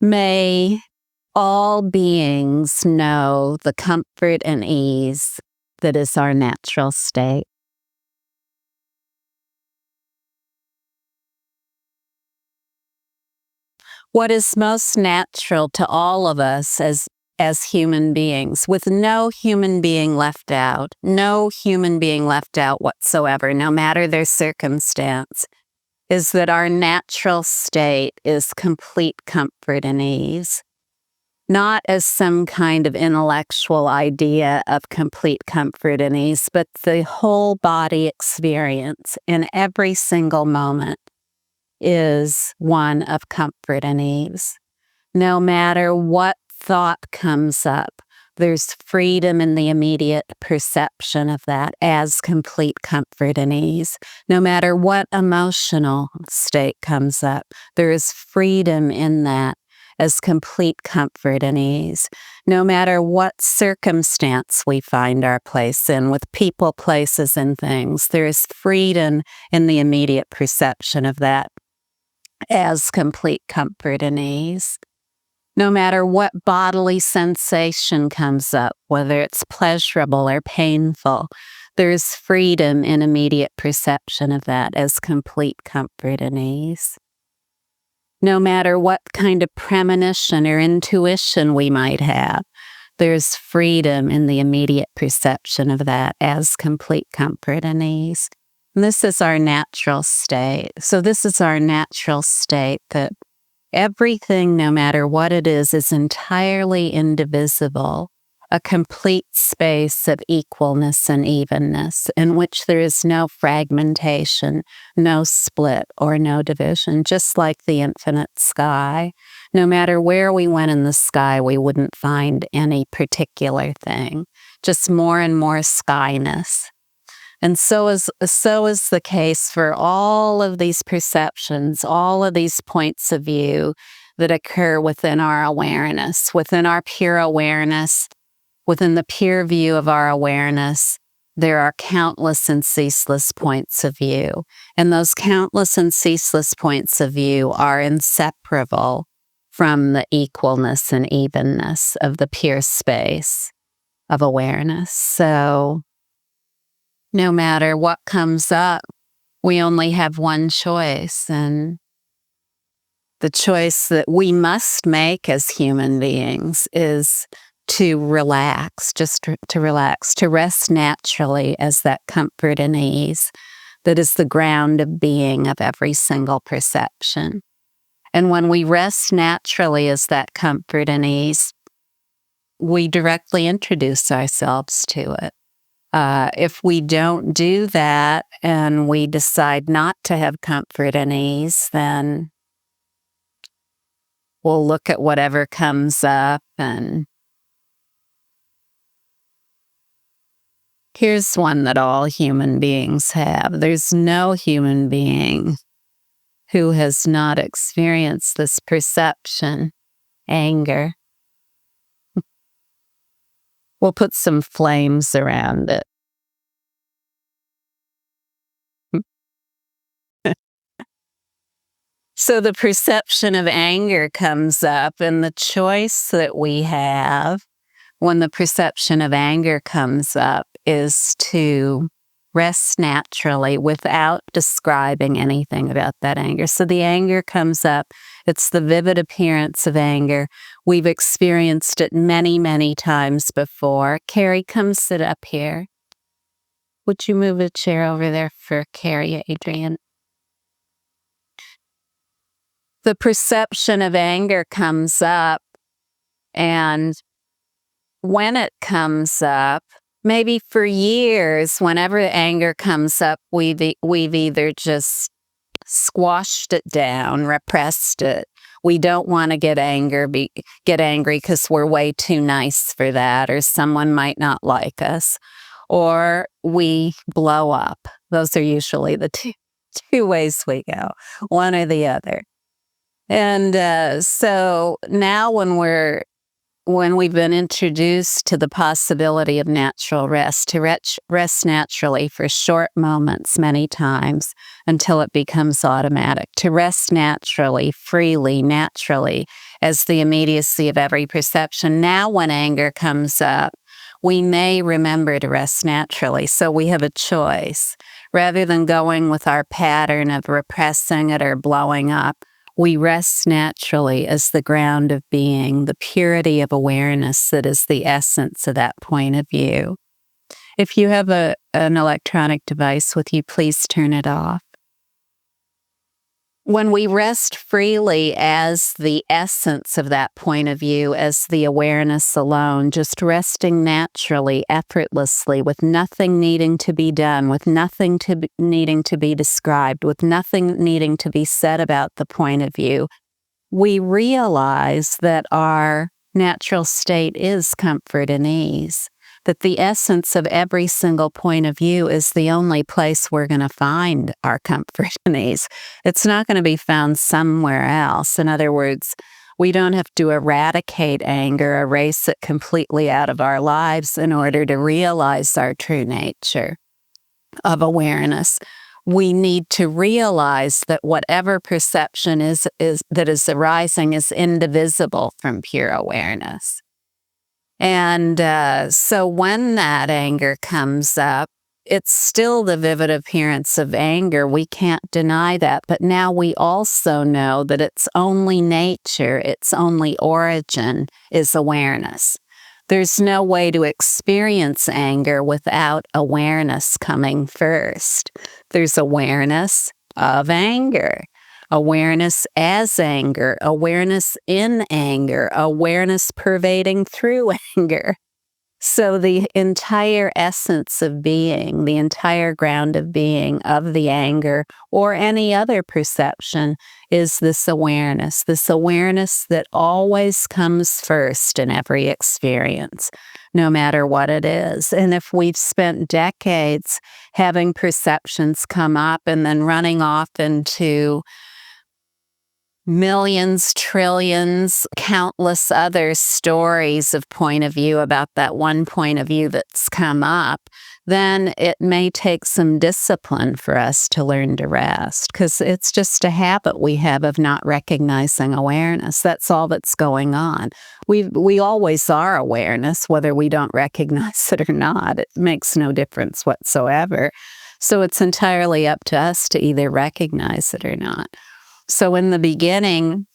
May all beings know the comfort and ease that is our natural state. What is most natural to all of us as human beings, with no human being left out, no human being left out whatsoever, no matter their circumstance, is that our natural state is complete comfort and ease. Not as some kind of intellectual idea of complete comfort and ease, but the whole body experience in every single moment is one of comfort and ease. No matter what thought comes up, there's freedom in the immediate perception of that as complete comfort and ease. No matter what emotional state comes up, there is freedom in that as complete comfort and ease. No matter what circumstance we find our place in, with people, places, and things, there is freedom in the immediate perception of that as complete comfort and ease. No matter what bodily sensation comes up, whether it's pleasurable or painful, there is freedom in immediate perception of that as complete comfort and ease. No matter what kind of premonition or intuition we might have, there's freedom in the immediate perception of that as complete comfort and ease. And this is our natural state. So this is our natural state, that everything, no matter what it is entirely indivisible, a complete space of equalness and evenness in which there is no fragmentation, no split, or no division, just like the infinite sky. No matter where we went in the sky, we wouldn't find any particular thing, just more and more skyness. And so is the case for all of these perceptions, all of these points of view that occur within our awareness, within our pure awareness, within the pure view of our awareness. There are countless and ceaseless points of view. And those countless and ceaseless points of view are inseparable from the equalness and evenness of the pure space of awareness. So no matter what comes up, we only have one choice, and the choice that we must make as human beings is to relax, just to relax, to rest naturally as that comfort and ease that is the ground of being of every single perception. And when we rest naturally as that comfort and ease, we directly introduce ourselves to it. If we don't do that and we decide not to have comfort and ease, then we'll look at whatever comes up. And here's one that all human beings have. There's no human being who has not experienced this perception, anger. We'll put some flames around it. So the perception of anger comes up, and the choice that we have when the perception of anger comes up is to rest naturally without describing anything about that anger. So the anger comes up. It's the vivid appearance of anger. We've experienced it many, many times before. Carrie, come sit up here. Would you move a chair over there for Carrie, Adrian? The perception of anger comes up, and when it comes up, maybe for years, whenever anger comes up, we've either just squashed it down, repressed it. We don't want to get angry because we're way too nice for that, or someone might not like us, or we blow up. Those are usually the two ways we go, one or the other. And so now when we've been introduced to the possibility of natural rest, to rest naturally for short moments many times until it becomes automatic, to rest naturally, freely, naturally, as the immediacy of every perception. Now, when anger comes up, we may remember to rest naturally. So we have a choice. Rather than going with our pattern of repressing it or blowing up, we rest naturally as the ground of being, the purity of awareness that is the essence of that point of view. If you have an electronic device with you, please turn it off. When we rest freely as the essence of that point of view, as the awareness alone, just resting naturally, effortlessly, with nothing needing to be done, with nothing needing to be described, with nothing needing to be said about the point of view, we realize that our natural state is comfort and ease, that the essence of every single point of view is the only place we're going to find our comfort and ease. It's not going to be found somewhere else. In other words, we don't have to eradicate anger, erase it completely out of our lives in order to realize our true nature of awareness. We need to realize that whatever perception is that is arising is indivisible from pure awareness. And so when that anger comes up, it's still the vivid appearance of anger. We can't deny that. But now we also know that its only nature, its only origin is awareness. There's no way to experience anger without awareness coming first. There's awareness of anger. Awareness as anger, awareness in anger, awareness pervading through anger. So the entire essence of being, the entire ground of being of the anger or any other perception is this awareness that always comes first in every experience, no matter what it is. And if we've spent decades having perceptions come up and then running off into millions, trillions, countless other stories of point of view about that one point of view that's come up, then it may take some discipline for us to learn to rest, because it's just a habit we have of not recognizing awareness. That's all that's going on. We always are awareness, whether we don't recognize it or not. It makes no difference whatsoever. So it's entirely up to us to either recognize it or not. So in the beginning,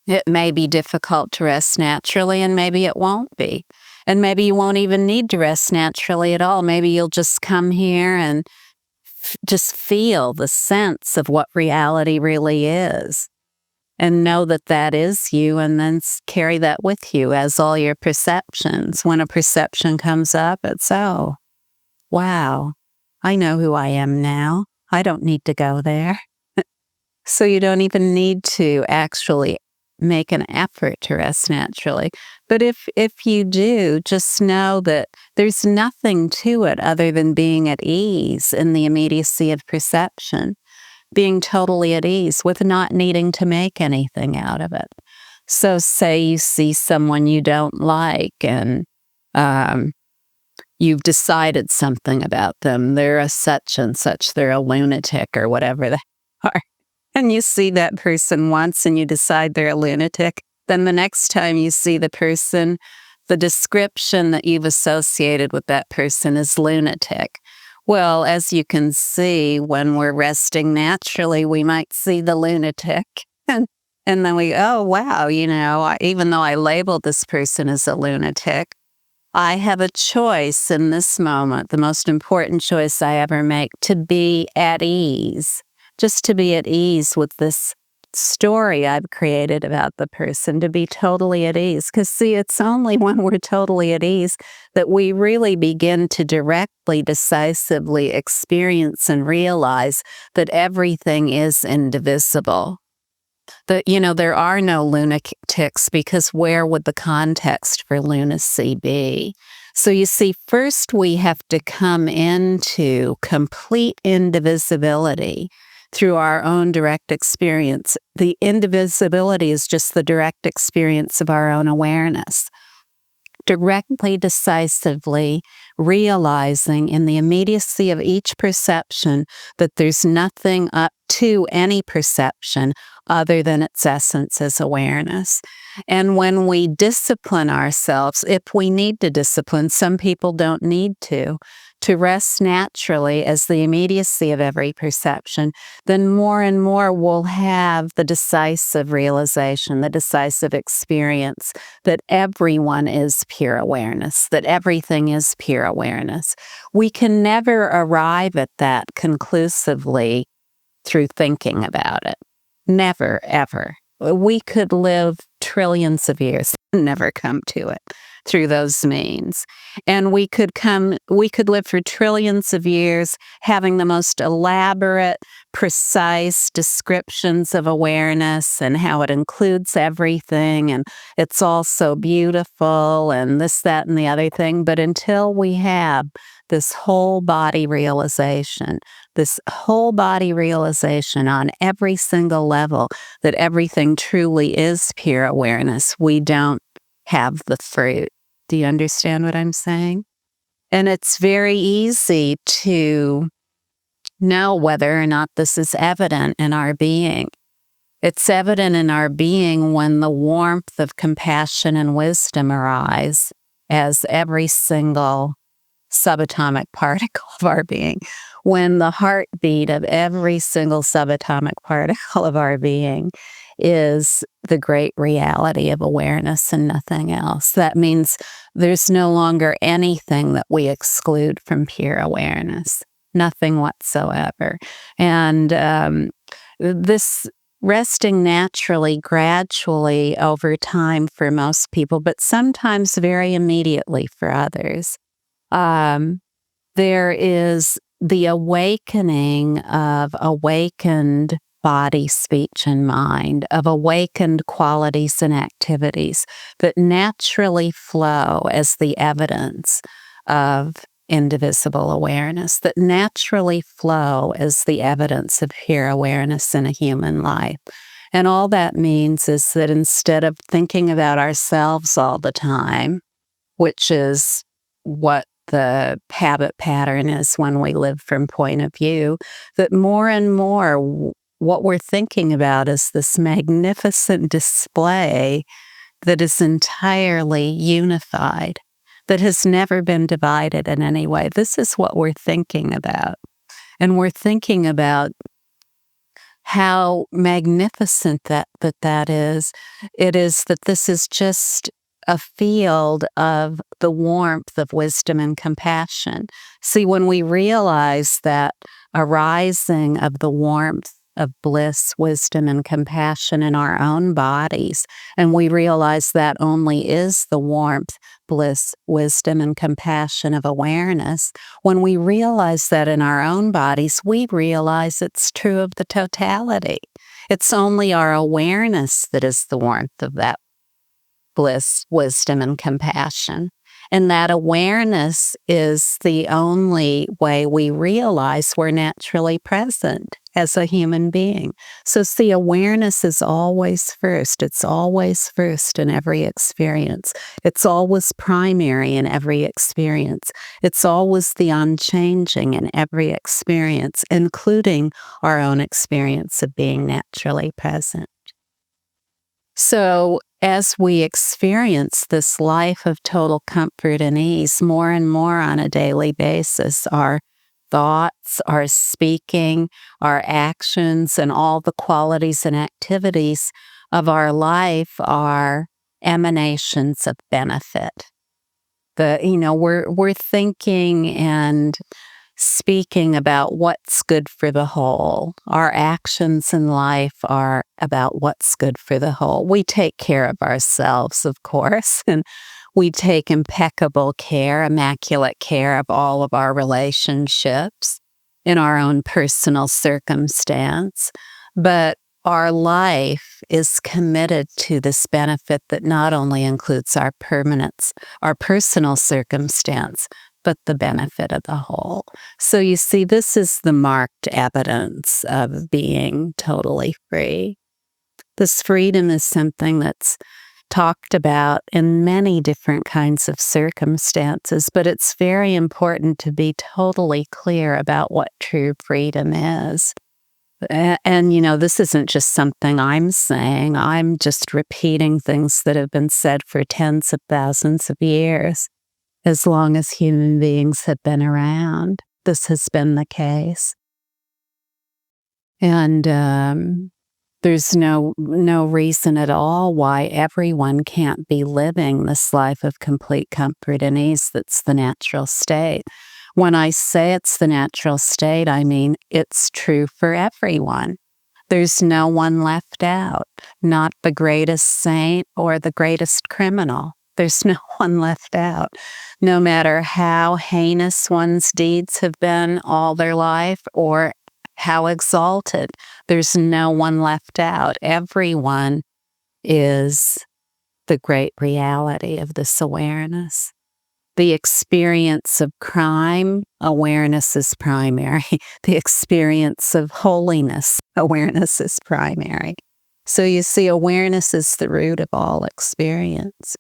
it may be difficult to rest naturally, and maybe it won't be. And maybe you won't even need to rest naturally at all. Maybe you'll just come here and just feel the sense of what reality really is and know that that is you, and then carry that with you as all your perceptions. When a perception comes up, it's, oh, wow, I know who I am now. I don't need to go there. So you don't even need to actually make an effort to rest naturally. But if you do, just know that there's nothing to it other than being at ease in the immediacy of perception, being totally at ease with not needing to make anything out of it. So say you see someone you don't like and you've decided something about them. They're a such and such, they're a lunatic or whatever they are. And you see that person once and you decide they're a lunatic, then the next time you see the person, the description that you've associated with that person is lunatic. Well, as you can see, when we're resting naturally, we might see the lunatic. And then we, oh, wow, even though I labeled this person as a lunatic, I have a choice in this moment, the most important choice I ever make, to be at ease. Just to be at ease with this story I've created about the person, to be totally at ease. Because see, it's only when we're totally at ease that we really begin to directly, decisively experience and realize that everything is indivisible. That, there are no lunatics, because where would the context for lunacy be? So you see, first we have to come into complete indivisibility through our own direct experience. The indivisibility is just the direct experience of our own awareness. Directly, decisively realizing in the immediacy of each perception that there's nothing up to any perception, other than its essence as awareness. And when we discipline ourselves, if we need to discipline, some people don't need to rest naturally as the immediacy of every perception, then more and more we'll have the decisive realization, the decisive experience that everyone is pure awareness, that everything is pure awareness. We can never arrive at that conclusively through thinking about it. Never, ever. We could live trillions of years and never come to it through those means. And we could live for trillions of years having the most elaborate, precise descriptions of awareness and how it includes everything and it's all so beautiful and this, that, and the other thing. But until we have this whole body realization on every single level that everything truly is pure awareness, we don't have the fruit. Do you understand what I'm saying? And it's very easy to know whether or not this is evident in our being. It's evident in our being when the warmth of compassion and wisdom arise as every single subatomic particle of our being, when the heartbeat of every single subatomic particle of our being is the great reality of awareness and nothing else. That means there's no longer anything that we exclude from pure awareness, nothing whatsoever. And this resting naturally, gradually over time for most people, but sometimes very immediately for others. There is the awakening of awakened body, speech, and mind, of awakened qualities and activities that naturally flow as the evidence of indivisible awareness, that naturally flow as the evidence of pure awareness in a human life. And all that means is that instead of thinking about ourselves all the time, which is what the habit pattern is when we live from point of view, that more and more what we're thinking about is this magnificent display that is entirely unified, that has never been divided in any way. This is what we're thinking about. And we're thinking about how magnificent that is. It is that this is just a field of the warmth of wisdom and compassion. See, when we realize that arising of the warmth of bliss, wisdom, and compassion in our own bodies, and we realize that only is the warmth, bliss, wisdom, and compassion of awareness, when we realize that in our own bodies, we realize it's true of the totality. It's only our awareness that is the warmth of that bliss, wisdom, and compassion. And that awareness is the only way we realize we're naturally present as a human being. So see, awareness is always first. It's always first in every experience. It's always primary in every experience. It's always the unchanging in every experience, including our own experience of being naturally present. So as we experience this life of total comfort and ease more and more on a daily basis, our thoughts, our speaking, our actions, and all the qualities and activities of our life are emanations of benefit. We're thinking and speaking about what's good for the whole. Our actions in life are about what's good for the whole. We take care of ourselves, of course, and we take impeccable care, immaculate care of all of our relationships in our own personal circumstance. But our life is committed to this benefit that not only includes our permanence, our personal circumstance, but the benefit of the whole. So you see, this is the marked evidence of being totally free. This freedom is something that's talked about in many different kinds of circumstances, but it's very important to be totally clear about what true freedom is. And, this isn't just something I'm saying. I'm just repeating things that have been said for tens of thousands of years. As long as human beings have been around, this has been the case. And there's no reason at all why everyone can't be living this life of complete comfort and ease that's the natural state. When I say it's the natural state, I mean it's true for everyone. There's no one left out, not the greatest saint or the greatest criminal. There's no one left out. No matter how heinous one's deeds have been all their life or how exalted, there's no one left out. Everyone is the great reality of this awareness. The experience of crime, awareness is primary. The experience of holiness, awareness is primary. So you see, awareness is the root of all experience.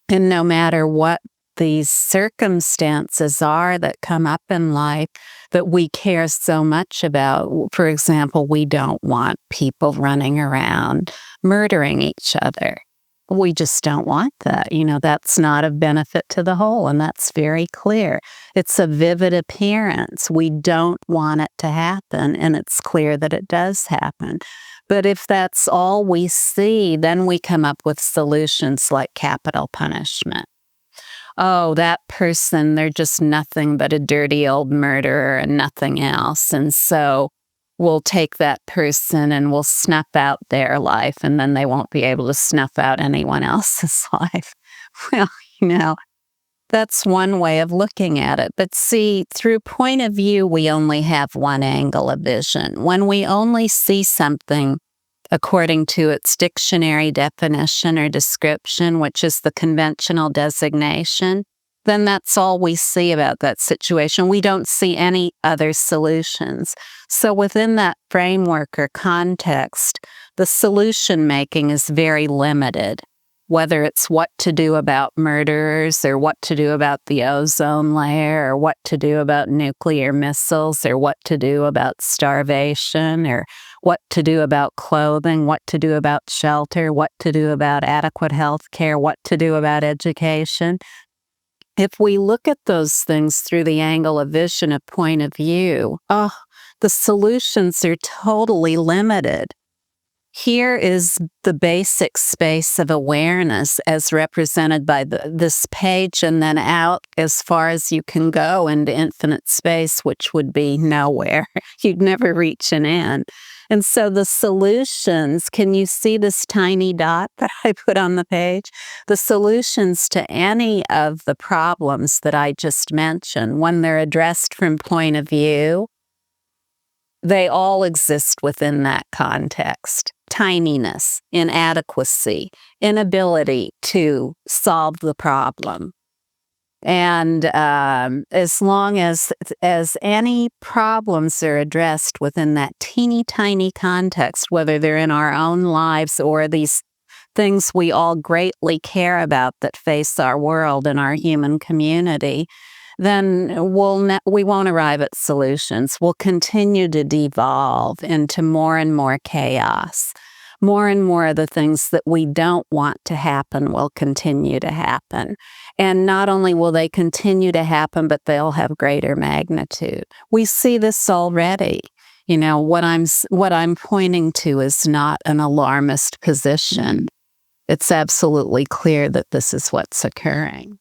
And no matter what these circumstances are that come up in life that we care so much about, for example, we don't want people running around murdering each other. We just don't want that. That's not of benefit to the whole, and that's very clear. It's a vivid appearance. We don't want it to happen, and it's clear that it does happen. But if that's all we see, then we come up with solutions like capital punishment. Oh, that person, they're just nothing but a dirty old murderer and nothing else. And so we'll take that person and we'll snuff out their life, and then they won't be able to snuff out anyone else's life. Well, that's one way of looking at it. But see, through point of view, we only have one angle of vision. When we only see something according to its dictionary definition or description, which is the conventional designation, then that's all we see about that situation. We don't see any other solutions. So within that framework or context, the solution making is very limited, whether it's what to do about murderers or what to do about the ozone layer or what to do about nuclear missiles or what to do about starvation or what to do about clothing, what to do about shelter, what to do about adequate health care, what to do about education. If we look at those things through the angle of vision, of point of view, the solutions are totally limited. Here is the basic space of awareness as represented by this page, and then out as far as you can go into infinite space, which would be nowhere. You'd never reach an end. And so the solutions, can you see this tiny dot that I put on the page? The solutions to any of the problems that I just mentioned, when they're addressed from point of view, they all exist within that context. Tininess, inadequacy, inability to solve the problem. And as long as any problems are addressed within that teeny tiny context, whether they're in our own lives or these things we all greatly care about that face our world and our human community, then we won't arrive at solutions. We'll continue to devolve into more and more chaos. More and more of the things that we don't want to happen will continue to happen. And not only will they continue to happen, but they'll have greater magnitude. We see this already. What I'm pointing to is not an alarmist position. It's absolutely clear that this is what's occurring.